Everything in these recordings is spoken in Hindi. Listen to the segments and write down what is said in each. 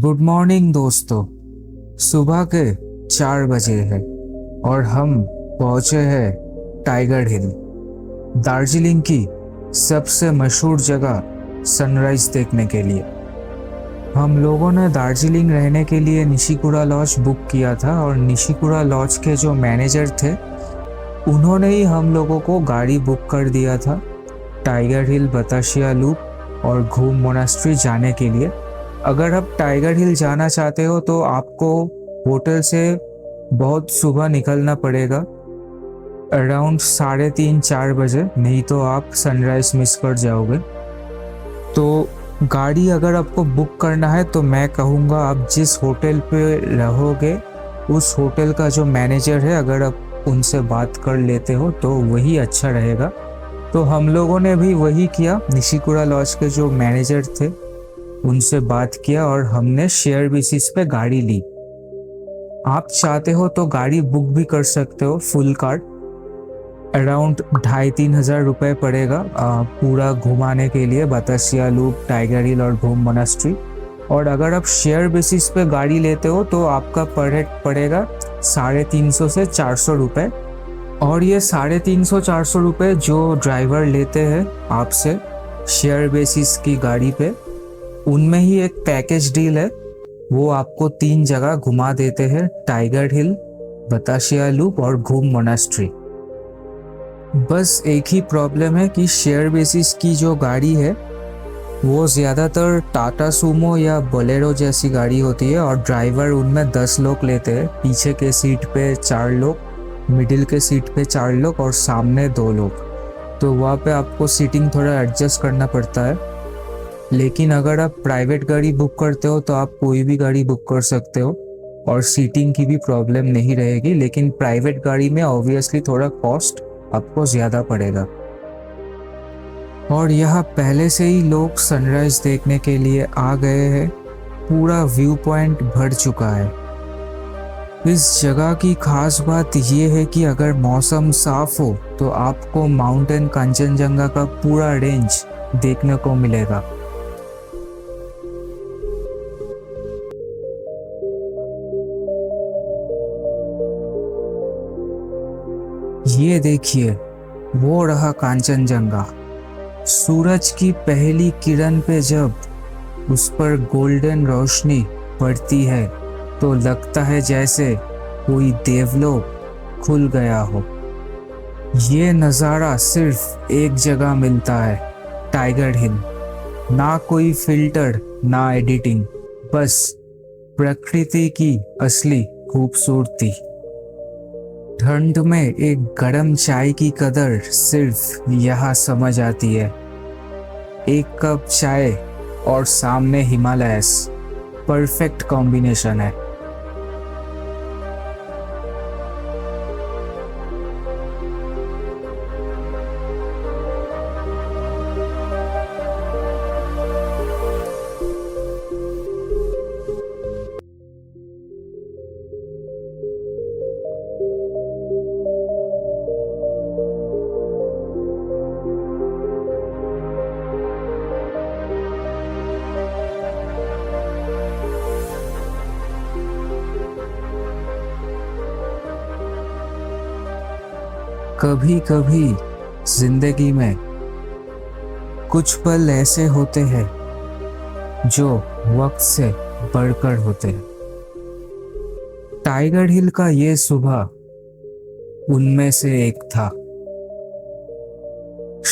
गुड मॉर्निंग दोस्तों। सुबह के 4 बजे है और हम पहुंचे हैं टाइगर हिल, दार्जिलिंग की सबसे मशहूर जगह सनराइज देखने के लिए। हम लोगों ने दार्जिलिंग रहने के लिए निशिकुरा लॉज बुक किया था और निशिकुरा लॉज के जो मैनेजर थे उन्होंने ही हम लोगों को गाड़ी बुक कर दिया था टाइगर हिल, बतासिया लूप और घूम मोनास्ट्री जाने के लिए। अगर आप टाइगर हिल जाना चाहते हो तो आपको होटल से बहुत सुबह निकलना पड़ेगा, अराउंड 3:30-4 बजे, नहीं तो आप सनराइज मिस कर जाओगे। तो गाड़ी अगर आपको बुक करना है तो मैं कहूँगा आप जिस होटल पे रहोगे उस होटल का जो मैनेजर है अगर आप उनसे बात कर लेते हो तो वही अच्छा रहेगा। तो हम लोगों ने भी वही किया, निशिकुरा लॉज के जो मैनेजर थे उनसे बात किया और हमने शेयर बेसिस पे गाड़ी ली। आप चाहते हो तो गाड़ी बुक भी कर सकते हो, फुल कार्ड, अराउंड 2,500-3 हज़ार रुपये पड़ेगा पूरा घुमाने के लिए बतासिया लूप, टाइगर हिल और घूम मोनास्ट्री। और अगर आप शेयर बेसिस पे गाड़ी लेते हो तो आपका पर हेड पड़ेगा 350 से 400 रुपये। और ये 350-400 रुपये जो ड्राइवर लेते हैं आपसे शेयर बेसिस की गाड़ी पे, उनमें ही एक पैकेज डील है, वो आपको 3 जगह घुमा देते हैं, टाइगर हिल, बतासिया लूप और घूम मोनास्ट्री। बस एक ही प्रॉब्लम है कि शेयर बेसिस की जो गाड़ी है वो ज़्यादातर टाटा सूमो या बोलेरो जैसी गाड़ी होती है और ड्राइवर उनमें 10 लोग लेते हैं, पीछे के सीट पे 4 लोग, मिडिल के सीट पे 4 लोग और सामने 2 लोग। तो वहाँ पे आपको सीटिंग थोड़ा एडजस्ट करना पड़ता है। लेकिन अगर आप प्राइवेट गाड़ी बुक करते हो तो आप कोई भी गाड़ी बुक कर सकते हो और सीटिंग की भी प्रॉब्लम नहीं रहेगी, लेकिन प्राइवेट गाड़ी में ऑब्वियसली थोड़ा कॉस्ट आपको ज़्यादा पड़ेगा। और यहाँ पहले से ही लोग सनराइज देखने के लिए आ गए हैं, पूरा व्यू पॉइंट भर चुका है। इस जगह की खास बात यह है कि अगर मौसम साफ हो तो आपको माउंटेन कंचनजंगा का पूरा रेंज देखने को मिलेगा। ये देखिए, वो रहा कांचनजंगा। सूरज की पहली किरण पे जब उस पर गोल्डन रोशनी पड़ती है तो लगता है जैसे कोई देवलोक खुल गया हो। ये नज़ारा सिर्फ एक जगह मिलता है, टाइगर हिल। ना कोई फिल्टर, ना एडिटिंग, बस प्रकृति की असली खूबसूरती। ठंड में एक गरम चाय की कदर सिर्फ यहाँ समझ आती है। एक कप चाय और सामने हिमालयस, परफेक्ट कॉम्बिनेशन है। कभी कभी जिंदगी में कुछ पल ऐसे होते हैं जो वक्त से बढ़कर होते हैं। टाइगर हिल का ये सुबह उनमें से एक था।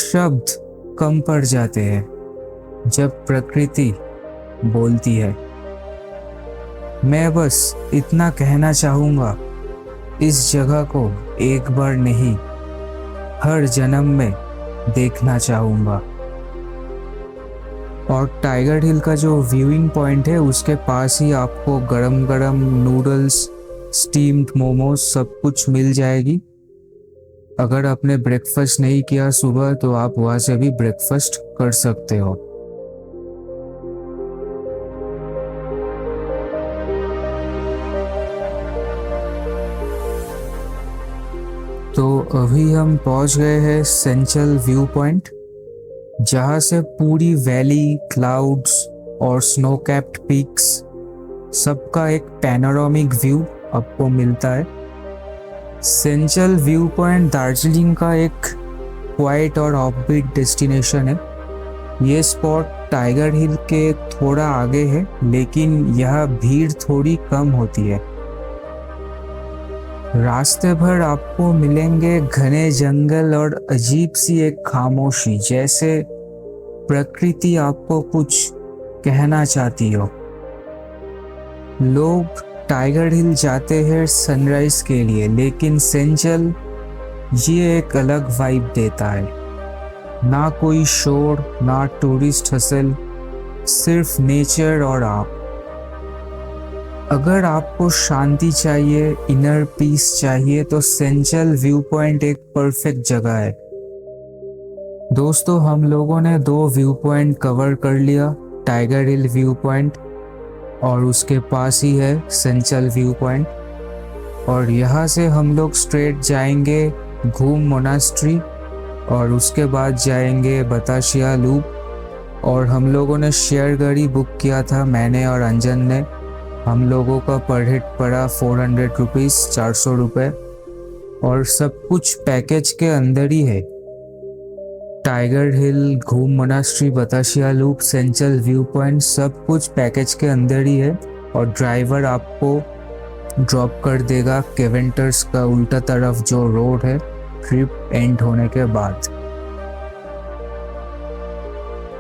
शब्द कम पड़ जाते हैं जब प्रकृति बोलती है। मैं बस इतना कहना चाहूँगा, इस जगह को एक बार नहीं, हर जन्म में देखना चाहूँगा। और टाइगर हिल का जो व्यूइंग पॉइंट है उसके पास ही आपको गरम गरम नूडल्स, स्टीम्ड मोमोज सब कुछ मिल जाएगी। अगर आपने ब्रेकफास्ट नहीं किया सुबह तो आप वहाँ से भी ब्रेकफास्ट कर सकते हो। तो अभी हम पहुंच गए हैं सेंट्रल व्यू पॉइंट, जहाँ से पूरी वैली, क्लाउड्स और स्नो कैप्ड पीक्स सबका एक पैनोरामिक व्यू आपको मिलता है। सेंट्रल व्यू पॉइंट दार्जिलिंग का एक क्वाइट और ऑफबीट डेस्टिनेशन है। ये स्पॉट टाइगर हिल के थोड़ा आगे है, लेकिन यह भीड़ थोड़ी कम होती है। रास्ते भर आपको मिलेंगे घने जंगल और अजीब सी एक खामोशी, जैसे प्रकृति आपको कुछ कहना चाहती हो। लोग टाइगर हिल जाते हैं सनराइज के लिए, लेकिन सेंचल ये एक अलग वाइब देता है। ना कोई शोर, ना टूरिस्ट हसल, सिर्फ नेचर और आप। अगर आपको शांति चाहिए, इनर पीस चाहिए, तो सेंचल व्यू पॉइंट एक परफेक्ट जगह है। दोस्तों, हम लोगों ने 2 व्यू पॉइंट कवर कर लिया, टाइगर हिल व्यू पॉइंट और उसके पास ही है सेंचल व्यू पॉइंट। और यहाँ से हम लोग स्ट्रेट जाएंगे घूम मोनास्ट्री और उसके बाद जाएंगे बतासिया लूप। और हम लोगों ने शेयर गाड़ी बुक किया था, मैंने और अंजन ने। हम लोगों का पर हेड पड़ा 400 रुपीज़, 400 रुपये, और सब कुछ पैकेज के अंदर ही है। टाइगर हिल, घूम monastery, Batasia loop, Senchal view point, सब कुछ पैकेज के अंदर ही है। और ड्राइवर आपको ड्रॉप कर देगा केवेंटर्स का उल्टा तरफ जो रोड है, ट्रिप एंड होने के बाद।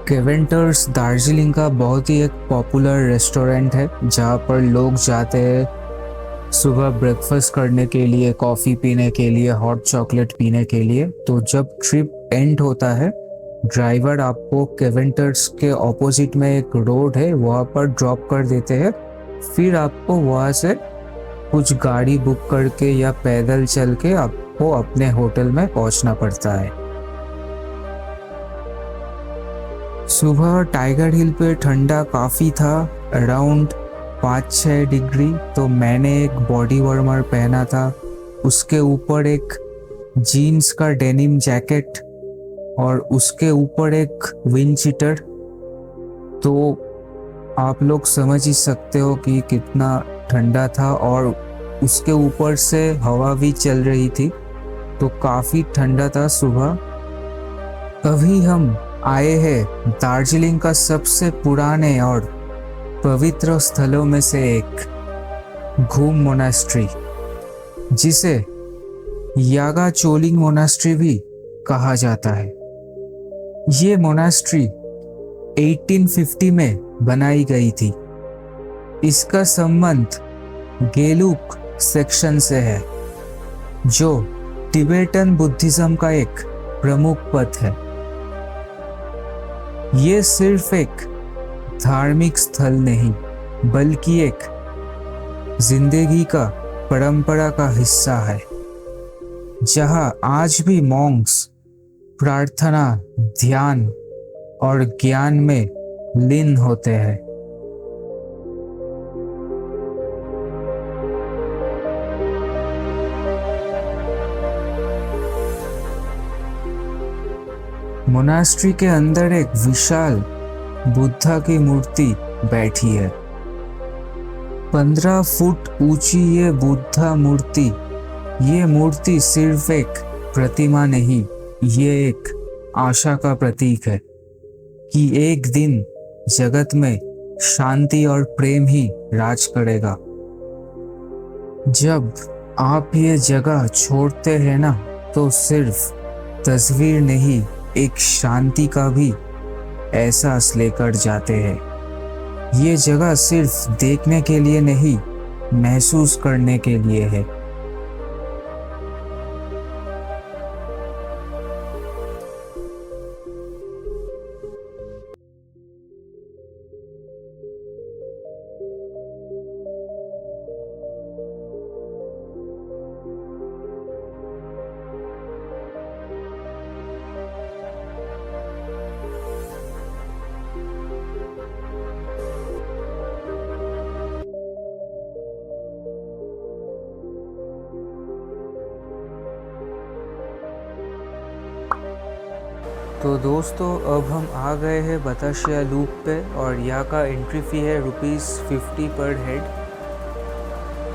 केवेंटर्स दार्जिलिंग का बहुत ही एक पॉपुलर रेस्टोरेंट है, जहाँ पर लोग जाते हैं सुबह ब्रेकफास्ट करने के लिए, कॉफ़ी पीने के लिए, हॉट चॉकलेट पीने के लिए। तो जब ट्रिप एंड होता है, ड्राइवर आपको केवेंटर्स के ऑपोजिट में एक रोड है, वहाँ पर ड्रॉप कर देते हैं। फिर आपको वहाँ से कुछ गाड़ी बुक करके या पैदल चल के आपको अपने होटल में पहुँचना पड़ता है। सुबह टाइगर हिल पे ठंडा काफ़ी था, अराउंड 5-6 डिग्री। तो मैंने एक बॉडी वार्मर पहना था, उसके ऊपर एक जीन्स का डेनिम जैकेट और उसके ऊपर एक विंड चीटर। तो आप लोग समझ ही सकते हो कि कितना ठंडा था, और उसके ऊपर से हवा भी चल रही थी, तो काफ़ी ठंडा था सुबह। अभी हम आए हैं दार्जिलिंग का सबसे पुराने और पवित्र स्थलों में से एक, घूम मोनास्ट्री, जिसे यागा चोलिंग मोनास्ट्री भी कहा जाता है। ये मोनास्ट्री 1850 में बनाई गई थी। इसका संबंध गेलुक सेक्शन से है, जो तिबेटन बुद्धिज्म का एक प्रमुख पथ है। ये सिर्फ एक धार्मिक स्थल नहीं, बल्कि एक जिंदगी का परंपरा का हिस्सा है, जहां आज भी मॉन्क्स प्रार्थना, ध्यान और ज्ञान में लीन होते हैं। मोनास्ट्री के अंदर एक विशाल बुद्धा की मूर्ति बैठी है। 15 फुट ऊंची ये बुद्धा मूर्ति, ये मूर्ति सिर्फ एक प्रतिमा नहीं, ये एक आशा का प्रतीक है कि एक दिन जगत में शांति और प्रेम ही राज करेगा। जब आप ये जगह छोड़ते हैं ना, तो सिर्फ तस्वीर नहीं, एक शांति का भी एहसास लेकर जाते हैं। ये जगह सिर्फ देखने के लिए नहीं, महसूस करने के लिए है। तो दोस्तों अब हम आ गए हैं बताशिया लूप पे और यहाँ का एंट्री फ़ी है ₹50 पर हेड।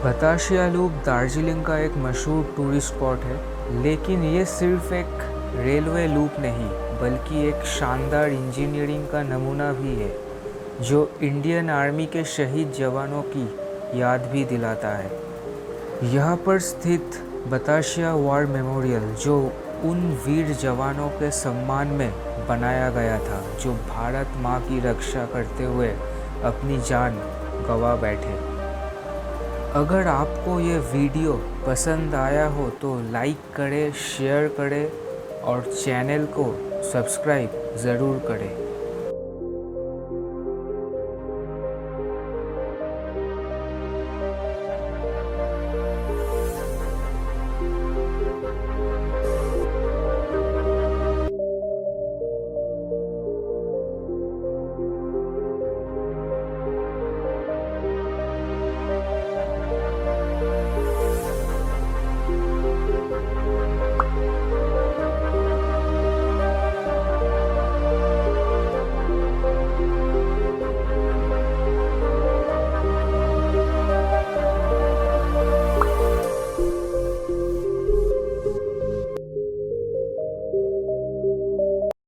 बताशिया लूप दार्जिलिंग का एक मशहूर टूरिस्ट स्पॉट है, लेकिन ये सिर्फ एक रेलवे लूप नहीं बल्कि एक शानदार इंजीनियरिंग का नमूना भी है जो इंडियन आर्मी के शहीद जवानों की याद भी दिलाता है। यहाँ पर स्थित बताशिया वॉर मेमोरियल जो उन वीर जवानों के सम्मान में बनाया गया था जो भारत माँ की रक्षा करते हुए अपनी जान गंवा बैठे। अगर आपको ये वीडियो पसंद आया हो तो लाइक करें, शेयर करें और चैनल को सब्सक्राइब ज़रूर करें।